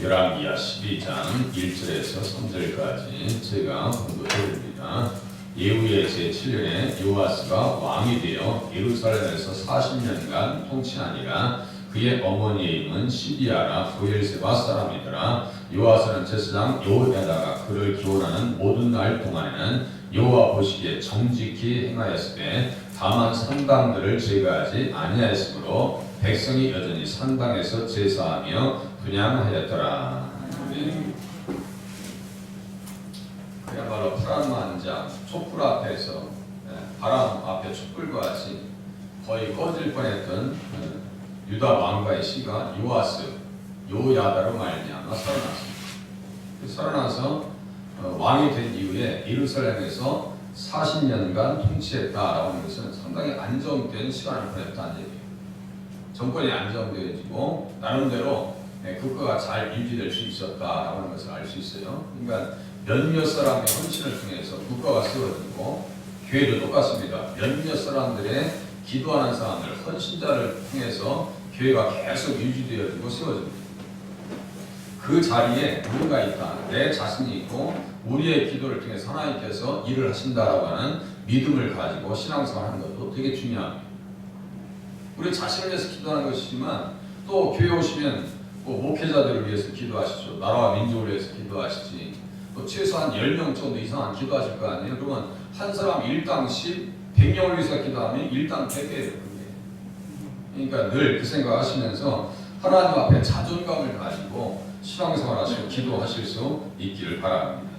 열왕기하 12장 1절에서 3절까지 제가 공부해드립니다. 예후의 제7년에 요아스가 왕이 되어 예루살렘에서 40년간 통치하니라. 그의 어머니의 이름은 시비아라 브엘세바 사람이더라. 요아스는 제사장 요야다가 그를 기원하는 모든 날 동안에는 여호와 보시기에 정직히 행하였으되 다만 산당들을 제거하지 아니하였으므로 백성이 여전히 산당에서 제사하며 분향하였더라. 그야말로 파란 만장 촛불 앞에서 바람 앞에 촛불과 같이 거의 꺼질 뻔했던 유다 왕가의 씨가 요아스 요야다로 말미암아 살아났습니다. 살아나서 왕이 된 이후에 예루살렘에서 40년간 통치했다라고 하는 것은 상당히 안정된 시간을 보냈다는 얘기예요. 정권이 안정되어지고 나름대로 국가가 잘 유지될 수 있었다라고 하는 것을 알 수 있어요. 그러니까 몇몇 사람의 헌신을 통해서 국가가 세워지고, 교회도 똑같습니다. 몇몇 사람들의 기도하는 사람들, 헌신자를 통해서 교회가 계속 유지되어지고 세워집니다. 그 자리에 우리가 있다, 내 자신이 있고 우리의 기도를 통해서 하나님께서 일을 하신다라고 하는 믿음을 가지고 신앙생활 하는 것도 되게 중요합니다. 우리 자신을 위해서 기도하는 것이지만 또 교회 오시면 목회자들을 위해서 기도하시죠. 나라와 민족을 위해서 기도하시지. 또 최소한 10명 정도 이상은 기도하실 거 아니에요. 그러면 한 사람 1당씩 100명을 위해서 기도하면 1당 100배예요. 그러니까 늘 그 생각하시면서 하나님 앞에 자존감을 가지고 신앙생활 하시고 기도하실 수 있기를 바랍니다.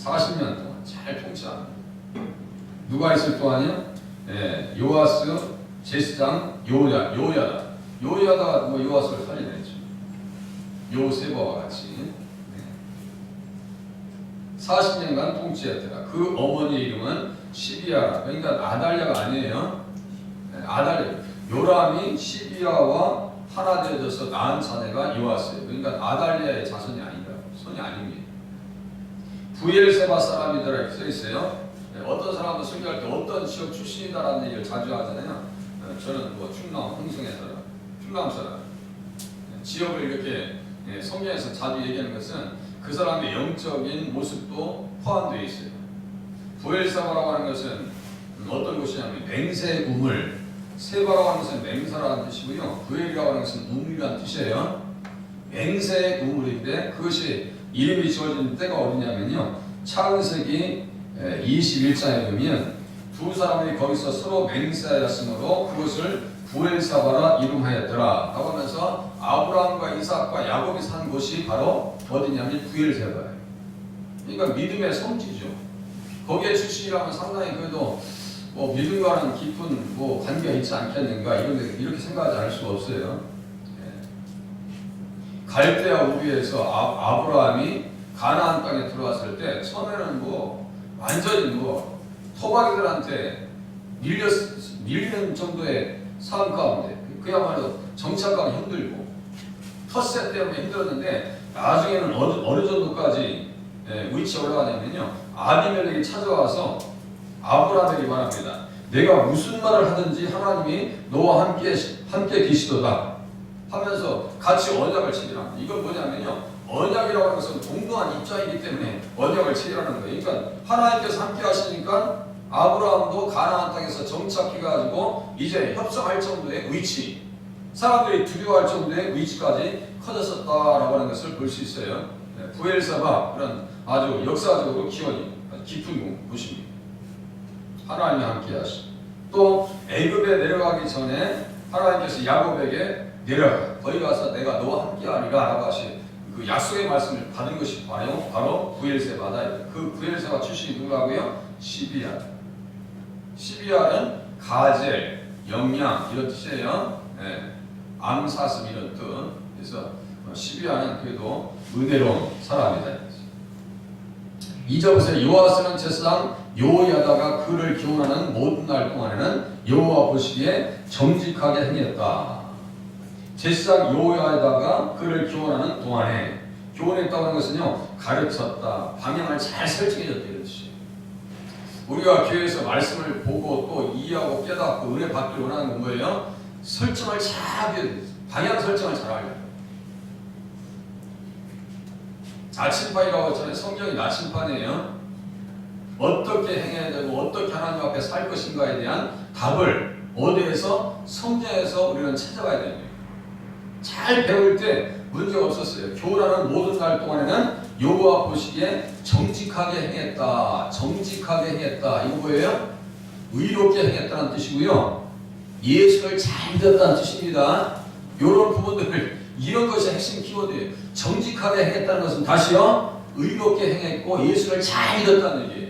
40년 동안 잘 통치합니다. 누가 있을 동안이요? 요아스, 제사장 요야다. 요야다가 요아스를 살려냈죠. 요세바와 같이 40년간 통치했더라. 그 어머니의 이름은 시비아라. 그러니까 아달랴가 아니에요. 아달랴. 요람이 시비아와 하나 되어져서 낳은 자네가 요아스예요. 그러니까 아달랴의 자손이 아니다. 손이 아닙니다. 브엘세바 사람이더라 이렇게 써 있어요. 어떤 사람도 설교할 때 어떤 지역 출신이다라는 얘기를 자주 하잖아요. 저는 충남 홍성에 살아. 충남 사람. 지역을 이렇게 성경에서 자주 얘기하는 것은 그 사람의 영적인 모습도 포함되어 있어요. 브엘세바라고 하는 것은 어떤 곳이냐면 맹세 우물, 세바라고 하는 것은 맹사라는 뜻이고요. 브엘이라고 하는 것은 우물이라는 뜻이에요. 맹세 우물인데 그것이 이름이 지어진 때가 어디냐면요. 창세기 21장에 보면 두 사람이 거기서 서로 맹세하였으므로 그것을 브엘사바라 이름하였더라 라고 하면서 아브라함과 이삭과 야곱이 산 곳이 바로 어디냐면 브엘세바예요. 그러니까 믿음의 성지죠. 거기에 출신이라면 상당히 그래도 믿음과는 깊은 관계가 있지 않겠는가 이렇게 생각하지 않을 수가 없어요. 갈대아 우리에서 아브라함이 가나안 땅에 들어왔을 때 처음에는 완전히 토박이들한테 밀리는 정도의 삶 가운데 그야말로 정착하기 힘들고 텃세 때문에 힘들었는데 나중에는 어느 정도까지 위치에 올라가냐면요. 아비멜렉이 찾아와서 아브라함에게 말합니다. 내가 무슨 말을 하든지 하나님이 너와 함께 계시도다 하면서 같이 언약을 체결합니다. 이건 뭐냐면요. 언약이라고 하는 것은 동등한 입장이기 때문에 언약을 체결하는 거예요. 그러니까 하나님께서 함께 하시니까 아브라함도 가나안 땅에서 정착해가지고 이제 협상할 정도의 위치, 사람들이 두려워할 정도의 위치까지 커졌었다라고 하는 것을 볼 수 있어요. 브엘사바 그런 아주 역사적으로 기원이 깊은 곳입니다. 하나님이 함께 하시고 또 애굽에 내려가기 전에 하나님께서 야곱에게 내려가 거기 가서 내가 너와 함께 하리라 라고 하신 그 약속의 말씀을 받은 것이 바로 브엘세바다. 그 브엘세바 출신이 누구라고요? 시비아. 시비아는 가젤, 영양 이런 뜻이에요. 암사슴 이런 뜻. 그래서 시비아는 그래도 은혜로운 사람이다. 2절 보세요. 요아스는 제사장 요야다가 그를 기원하는 모든 날 동안에는 여호와 보시기에 정직하게 행했다. 제사장 요야다가 그를 기원하는 동안에 기원했다고 하는 것은요. 가르쳤다. 방향을 잘 설정해줬다 이런 뜻이에요. 우리가 교회에서 말씀을 보고 또 이해하고 깨닫고 은혜 받기를 원하는 건 뭐예요? 설정을 잘 방향 설정을 잘 하려고. 나침반이라고 했잖아요. 성경이 나침반이에요. 어떻게 행해야 되고 어떻게 하나님 앞에 살 것인가에 대한 답을 어디에서? 성경에서 우리는 찾아가야 됩니다. 잘 배울 때 문제가 없었어요. 교훈하는 모든 날 동안에는 여호와 보시기에 정직하게 행했다. 정직하게 행했다. 이거 뭐예요? 의롭게 행했다는 뜻이고요. 예수를 잘 믿었다는 뜻입니다. 이런 부분들, 이런 것이 핵심 키워드예요. 정직하게 행했다는 것은 다시요, 의롭게 행했고 예수를 잘 믿었다는 얘기예요.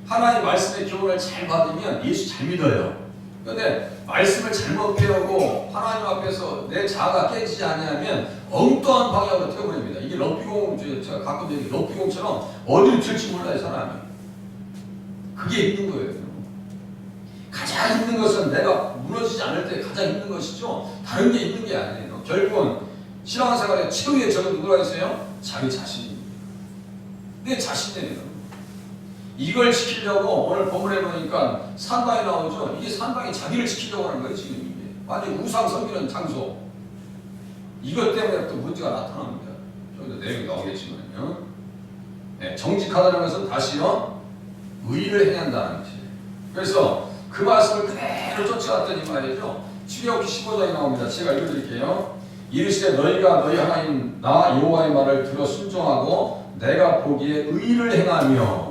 하나님 말씀의 교훈을 잘 받으면 예수 잘 믿어요. 그런데 말씀을 잘못 배우고 하나님 앞에서 내 자아가 깨지지 아니하면 엉뚱한 방향으로 튀어버립니다. 이게 럭비공, 제가 가끔 얘기 럭비공처럼 어디를 튈지 몰라요, 사람이. 그게 있는 거예요. 가장 힘든 것은 내가 무너지지 않을 때 가장 힘든 것이죠. 다른 게 있는 게 아니에요. 결국은 신앙생활의 최후의 적은 누구가 있어요? 자기 자신입니다. 내 자신이에요. 이걸 지키려고 오늘 본문에 보니까 산당이 나오죠. 이게 산당이 자기를 지키려고 하는 거예요. 지금 이게 완전 우상 섬기는 장소. 이것 때문에 또 문제가 나타납니다. 저기도 내용이 나오겠지만요. 네, 정직하다는 것은 다시요, 의를 행한다는 것이에요. 그래서 그 말씀을 그대로 쫓아갔더니 말이죠. 출애굽기 15장이 나옵니다. 제가 읽어드릴게요. 이르시되 너희가 너희 하나님 나 여호와의 말을 들어 순종하고 내가 보기에 의를 행하며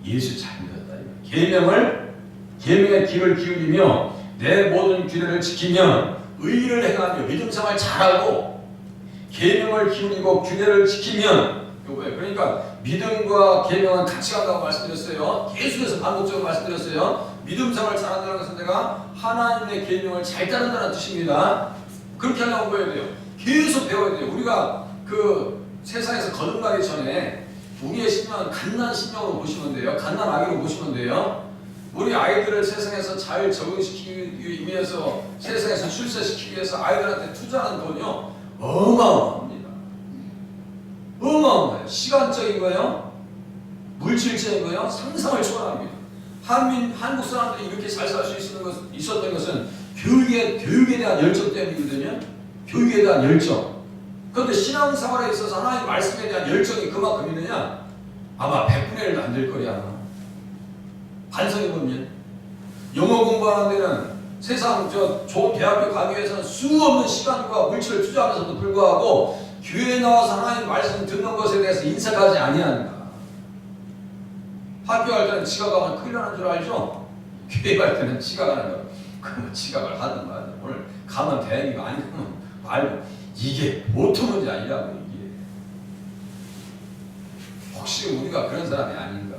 예수 잘 믿었다. 계명의 귀를 기울이며 내 모든 규례를 지키면 의를 행하며 믿음 생활 잘하고 계명을 기울이고 규례를 지키면 요거예요. 그러니까 믿음과 계명은 같이 간다고 말씀드렸어요. 계속해서 반복적으로 말씀드렸어요. 믿음 생활 잘한다는 것은 내가 하나님의 계명을 잘 따른다는 뜻입니다. 그렇게 하려고 배워야 돼요. 계속 배워야 돼요. 우리가 그 세상에서 거듭나기 전에 우리의 신앙은 갓난 신령으로 보시면 돼요. 갓난 아기로 보시면 돼요. 우리 아이들을 세상에서 잘 적응시키기 위해서, 세상에서 출세시키기 위해서 아이들한테 투자하는 돈이요, 어마어마합니다. 어마어마해요. 시간적인 거요, 물질적인 거요, 상상을 초월합니다. 한국 사람들이 이렇게 잘 살 수 있었던 것은 교육에 대한 열정 때문이거든요. 교육에 대한 열정. 그런데 신앙생활에 있어서 하나님 말씀에 대한 열정이 그만큼 있느냐? 아마 100분의 1도 안 될 거야. 반성해보면 영어 공부하는 데는 세상 좋은 대학교 가기 위해서는 수없는 시간과 물질을 투자하면서도 불구하고 교회에 나와서 하나님 말씀 듣는 것에 대해서 인색하지 아니하는가? 학교 갈 때는 지각하면 큰일 나는 줄 알죠? 교회 갈 때는 지각하는 거. 그러면 지각을 하든 말든 오늘 가면 대행이고 아니면 말고. 이게 보통 문제 아니라고. 이게 혹시 우리가 그런 사람이 아닌가,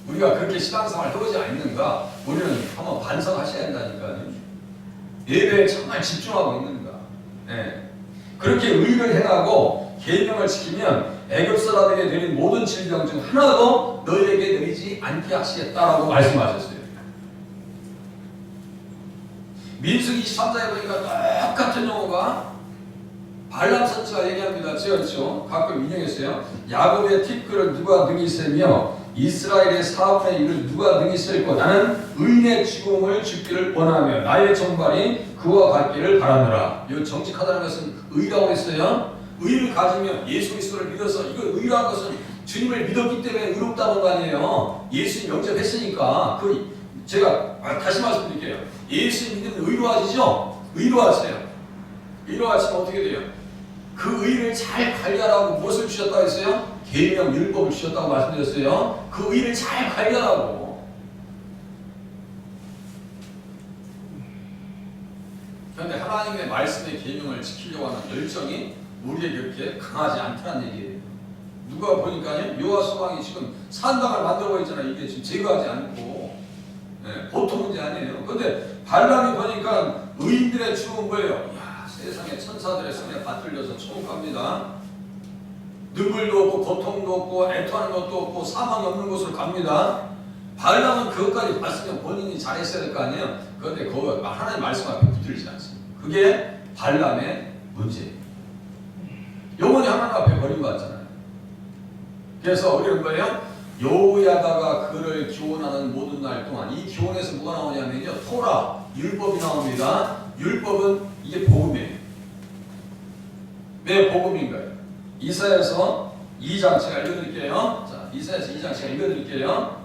우리가 그렇게 신앙생활 해오지 않는가, 우리는 한번 반성하셔야 한다니까요. 예배에 정말 집중하고 있는가. 네. 그렇게 의를 행하고 계명을 지키면 애굽 사람에게 내린 모든 질병 중 하나도 너희에게 내리지 않게 하시겠다라고 말씀하셨어요. 민수기 23장에 보니까 똑같은 용어가 발람 선지가 얘기합니다. 제가 가끔 인용했어요. 야곱의 티끌을 누가 능히 세며 이스라엘의 4분의 1을 누가 능히 셀고 나는 의인의 죽음을 죽기를 원하며 나의 정발이 그와 같기를 바라노라. 이 정직하다는 것은 의라고 했어요. 의를 가지면 예수 그리스도를 믿어서, 이거 의라는 것은 주님을 믿었기 때문에 의롭다는 거 아니에요. 예수님 영접했으니까. 제가 다시 말씀드릴게요. 예수 믿으면 의로워지죠? 의로워하세요. 의로워하시면 어떻게 돼요? 그 의를 잘 관리하라고 무엇을 주셨다고 했어요? 계명 율법을 주셨다고 말씀드렸어요. 그 의를 잘 관리하라고. 그런데 하나님의 말씀의 계명을 지키려고 하는 열정이 우리에게 그렇게 강하지 않다는 얘기예요. 누가 보니까요, 여호와 지금 산당을 만들고 있잖아요. 이게 지금 제거하지 않고. 네, 보통 문제 아니에요. 그런데 발람이 보니까 의인들의 죽음은 뭐예요? 세상에 천사들의 손에 받들려서 초목합니다. 눈물도 없고 고통도 없고 애통하는 것도 없고 사망이 없는 곳으로 갑니다. 발람은 그것까지 봤으면 본인이 잘했어야 될 거 아니에요. 그런데 그거 하나님 말씀 앞에 붙들리지 않습니다. 그게 발람의 문제예요. 영원히 하나님 앞에 버림받잖아요. 그래서 우리는 뭐예요? 여호야다가 그를 교훈하는 모든 날 동안, 이 교훈에서 뭐가 나오냐면요, 토라, 율법이 나옵니다. 율법은 이게 복음이에요. 왜 복음인가요? 이사야서 2장 제가 읽어드릴게요. 자, 이사야서 2장 제가 읽어드릴게요.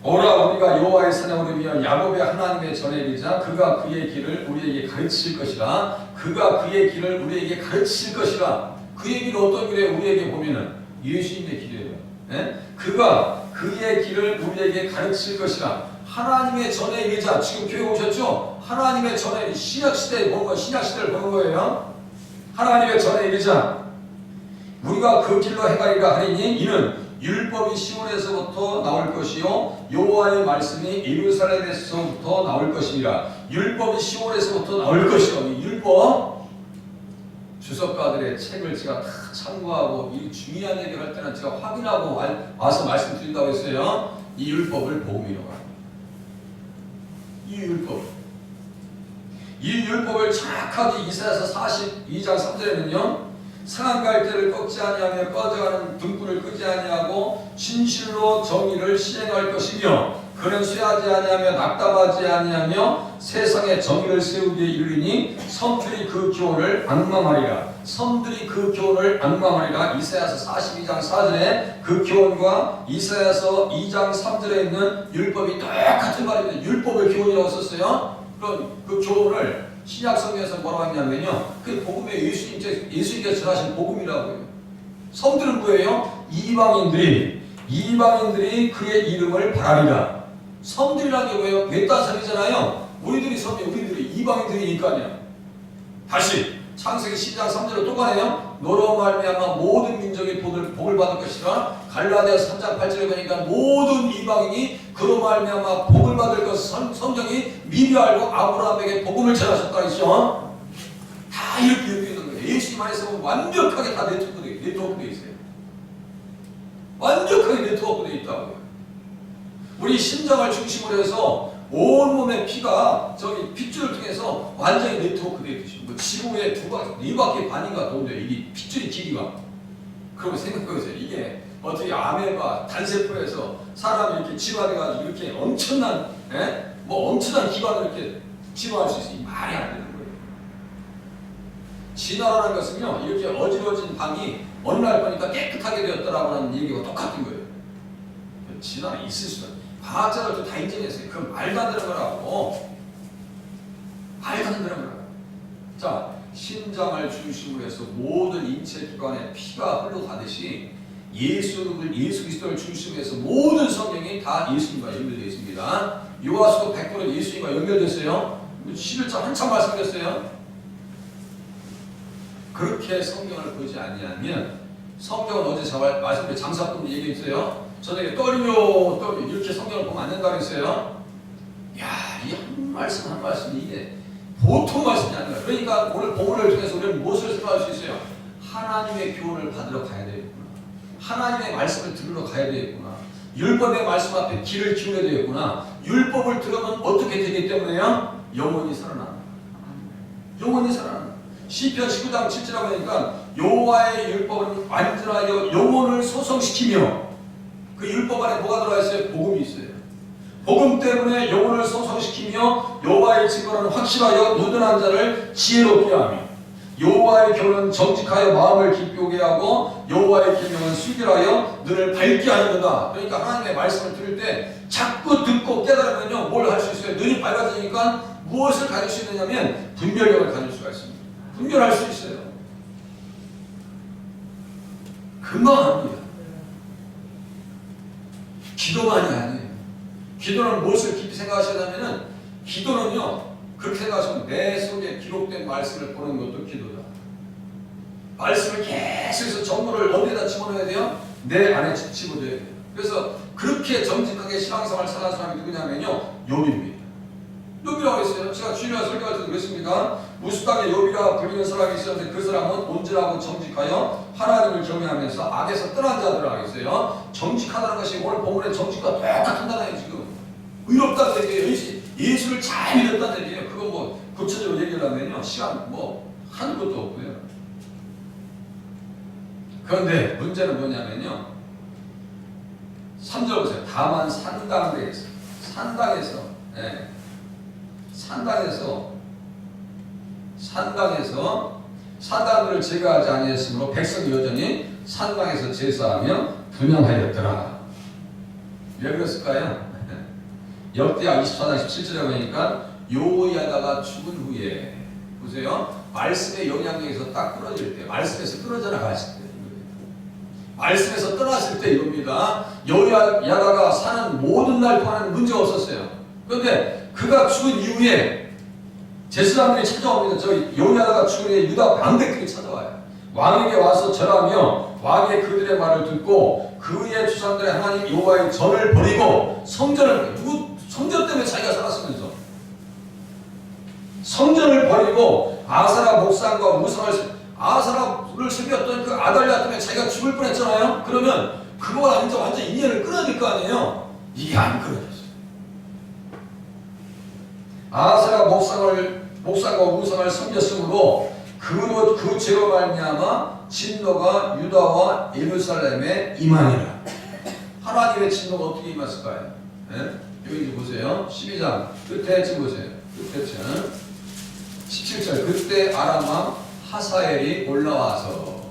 오라 우리가 여호와의 사냥을 위하여 야곱의 하나님의 전에 이르자 그가 그의 길을 우리에게 가르칠 것이라. 그가 그의 길을 우리에게 가르칠 것이라. 그의 길은 어떤 길이에요? 우리에게 보면은 예수님의 길이에요. 예? 그가 그의 길을 우리에게 가르칠 것이라. 하나님의 전에 이르자. 지금 교회 오셨죠? 하나님의 전에 신약시대에 보는 거, 신약시대를 보는 거예요. 하나님의 전에 이르자 우리가 그 길로 행하리라 하리니 이는 율법이 시온에서부터 나올 것이요 여호와의 말씀이 예루살렘에서부터 나올 것이니라. 율법이 시온에서부터 나올 것이요. 이 율법 주석가들의 책을 제가 다 참고하고 이 중요한 얘기를 할 때는 제가 확인하고 와서 말씀드린다고 했어요. 이 율법을 복음이라고 합니다. 이 율법을 정확하게 이사야서 42장 3절에는요. 상한 갈대를 꺾지 아니하며 꺼져가는 등불을 끄지 아니하고 진실로 정의를 시행할 것이며 그는 쇠하지 아니하며 낙담하지 아니하며 세상에 정의를 세우기에 이르리니 섬들이 그 교훈을 앙망하리라. 섬들이 그 교훈을 앙망하리라. 이사야서 42장 4절에 그 교훈과 이사야서 2장 3절에 있는 율법이 똑같은 말입니다. 율법을 교훈이라고 썼어요. 그럼 그 교훈을 신약 성경에서 뭐라고 하냐면요. 그 복음의 예수님께서 전하신 복음이라고요. 섬들은 뭐예요? 이방인들이 그의 이름을 바라리라. 섬들이라는 게 뭐예요? 외딴 사람이잖아요. 우리들이 섬이 우리들이 이방인들이니까요. 다시 창세기 10장 3절로 또 가네요. 너로 말미암아 모든 민족이 복을 받을 것이라. 갈라디아서 3장 8절에 보니까 모든 이방인이 그로 말미암아 복을 받을 것 성경이 미리 알고 아브라함에게 복음을 전하셨다 했죠. 다 이렇게 엮여 있는 거예요. 예수님 안에서 완벽하게 다 네트워크되어 있어요. 완벽하게 네트워크되어 있다고요. 우리 심장을 중심으로 해서 온몸의 피가 저기 핏줄을 통해서 완전히 네트워크되어 있듯이 뭐 지구에 4바퀴 반인가 도는데 이게 핏줄이 길이가. 그러면 생각해보세요. 이게 어떻게 아메바 단세포에서 사람이 이렇게 진화돼가지고 이렇게 엄청난 엄청난 기관을 이렇게 진화할 수 있어요. 말이 안 되는 거예요. 진화라는 것은요 이렇게 어지러진 방이 어느 날 보니까 깨끗하게 되었다라고 하는 얘기가 똑같은 거예요. 진화는 있을 수가 있어요. 과학자들도 다 인정했어요. 그건 말도 안 되는 거라고. 말도 안 되는 거라고. 자, 심장을 중심으로 해서 모든 인체 기관에 피가 흘러가듯이 예수 그리스도를 중심으로 해서 모든 성경이 다 예수님과 연결되어 있습니다. 요하수도 100% 예수님과 연결됐어요. 11장 한참 말씀드렸어요. 그렇게 성경을 보지 아니하면 성경은 어제 제가 말씀드린 장사꾼 얘기했어요. 저녁에 떨려 이렇게 성경을 보면 안 된다고 했어요. 야, 이 한 말씀 한 말씀이 이게 보통 말씀이 아니라. 그러니까 오늘 본문을 통해서 우리는 무엇을 생각할 수 있어요? 하나님의 교훈을 받으러 가야 되겠구나. 하나님의 말씀을 들으러 가야 되겠구나. 율법의 말씀 앞에 귀를 기울여야 되겠구나. 율법을 들으면 어떻게 되기 때문에요? 영원히 살아난다. 영원히 살아난다. 시편 19장 7절에 보니까 여호와의 율법은 완전하여 영혼을 소성시키며 그 율법 안에 뭐가 들어가 있어요? 복음이 있어요. 복음 때문에 영혼을 소성시키며 여호와의 증거는 확실하여 누드한 자를 지혜롭게 하며 여호와의 교훈은 정직하여 마음을 깊이 오게 하고 여호와의 계명은 순결하여 눈을 밝게 하는 거다. 그러니까 하나님의 말씀을 들을 때 자꾸 듣고 깨달으면요 뭘 할 수 있어요? 눈이 밝아지니까 무엇을 가질 수 있느냐면 분별력을 가질 수가 있습니다. 분별할 수 있어요. 금방 합니다. 기도만이 아니에요. 기도는 무엇을 깊이 생각하시냐면은 기도는요 그렇게 생각하시면 내 속에 기록된 말씀을 보는 것도 기도다. 말씀을 계속해서 정보를 어디에다 집어넣어야 돼요? 내 안에 집어넣어야 돼요. 그래서 그렇게 정직하게 신앙생활을 살아가는 사람이 누구냐면요 욥입니다. 욥이라고 했어요. 제가 주일날 설교할 때도 그랬습니다. 무수당의 욥이라 불리는 사람이 있었는데 그 사람은 온전하고 정직하여 하나님을 경외하면서 악에서 떠난 자들이라고 했어요. 정직하다는 것이 오늘 본문의 정직과 똑같은다는 지금 의롭다는 얘기예요. 예수를 잘 믿었다는 얘기예요. 그거 뭐 구체적으로 얘기하려면요 시간 뭐 하는 것도 없고요. 그런데 문제는 뭐냐면요 3절 보세요. 다만 산당에서 산당들을 제거하지 아니했으므로 백성이 여전히 산당에서 제사하며 분향하였더라. 왜 그랬을까요? 역대하 24장 17절에 보니까 요호야다가 죽은 후에 보세요. 말씀의 영향력에서 딱 끊어질 때, 말씀에서 끊어져 나갔을 때, 말씀에서 떠났을 때 이겁니다. 요호야다가 사는 모든 날 동안은 문제가 없었어요. 그런데 그가 죽은 이후에 제사장들이 찾아옵니다. 저 요호야다가 죽은 후에 유다 방백들이 찾아와요. 왕에게 와서 절하며 왕의 그들의 말을 듣고 그의 주상들의 하나님 여호와의 전을 버리고 성전 때문에 자기가 살았으면서 성전을 버리고 아사라 목상과 아사라를 섬겼던 그 아달랴 때문에 자기가 죽을 뻔했잖아요. 그러면 그거와 이제 완전 인연을 끊어야 될 거 아니에요. 이게 안 끊어졌어요. 아사라 목상과 우상을 섬겼으므로 그 죄로 말미암아 진노가 유다와 예루살렘에 임하니라. 하나님의 진노가 어떻게 임했을까요? 네? 여기 보세요. 12장 끝에 지금 보세요. 끝에 17절 그때 아람왕 하사엘이 올라와서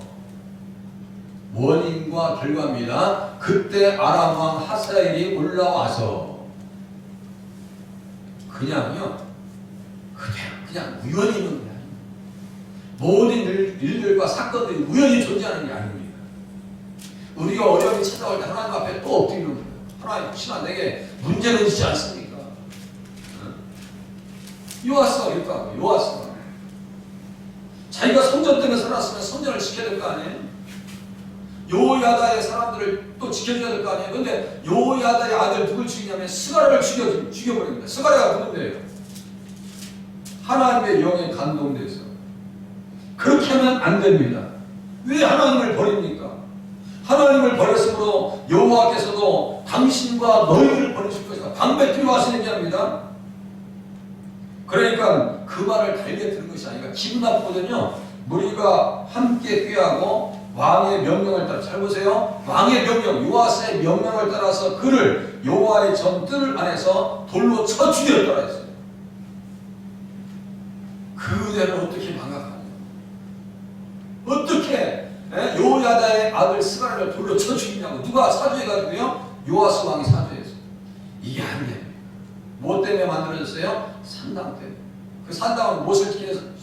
원인과 결과입니다. 그때 아람왕 하사엘이 올라와서 그냥 우연히 있는 게 아닙니다. 모든 일들과 사건들이 우연히 존재하는 게 아닙니다. 우리가 어려움이 찾아올 때 하나님 앞에 또 엎드리는 거예요. 하나님 혹시나 내게 문제는 있지 않습니까? 요아스가 그랬다고. 요아스가 자기가 성전 때문에 살았으면 성전을 지켜야 될 거 아니에요? 요야다의 사람들을 또 지켜줘야 될 거 아니에요? 근데 요야다의 아들 누굴 죽이냐면 스가랴를 죽여버립니다. 스가랴가 누군데요? 하나님의 영에 감동돼서. 그렇게 하면 안 됩니다. 왜 하나님을 버립니까? 하나님을 버렸으므로 여호와께서도 당신과 너희를 버리실 것이다. 방백들이 와서 얘기합니다. 그러니까 그 말을 달게 들은 것이 아니라 기분 나쁘거든요. 우리가 함께 꾀하고 왕의 명령을 따라 잘 보세요. 왕의 명령, 요아스의 명령을 따라서 그를 여호와의 전뜰 안에서 돌로 쳐 죽였더라 했어요. 그대로 어떻게 망각하냐? 어떻게 요야다의 아들 스가랴를 돌로 쳐 죽이냐고 누가 사주해가지고요? 요아스 왕이 사주했어요. 이게 안 됩니다. 뭐 때문에 만들어졌어요? 산당 때문에. 그 산당은 무엇을 지키는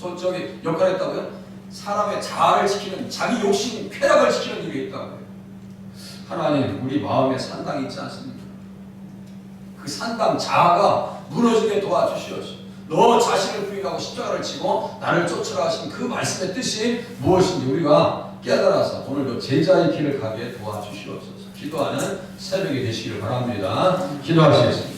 역할을 했다고요? 사람의 자아를 지키는, 자기 욕심, 쾌락을 지키는 일이 있다고요. 하나님, 우리 마음에 산당이 있지 않습니까? 그 산당 자아가 무너지게 도와주시옵소서. 너 자신을 부인하고 십자가를 지고 나를 쫓으라 하신 그 말씀의 뜻이 무엇인지 우리가 깨달아서 오늘도 제자의 길을 가게 도와주시옵소서. 기도하는 새벽이 되시기를 바랍니다. 기도하시겠습니다.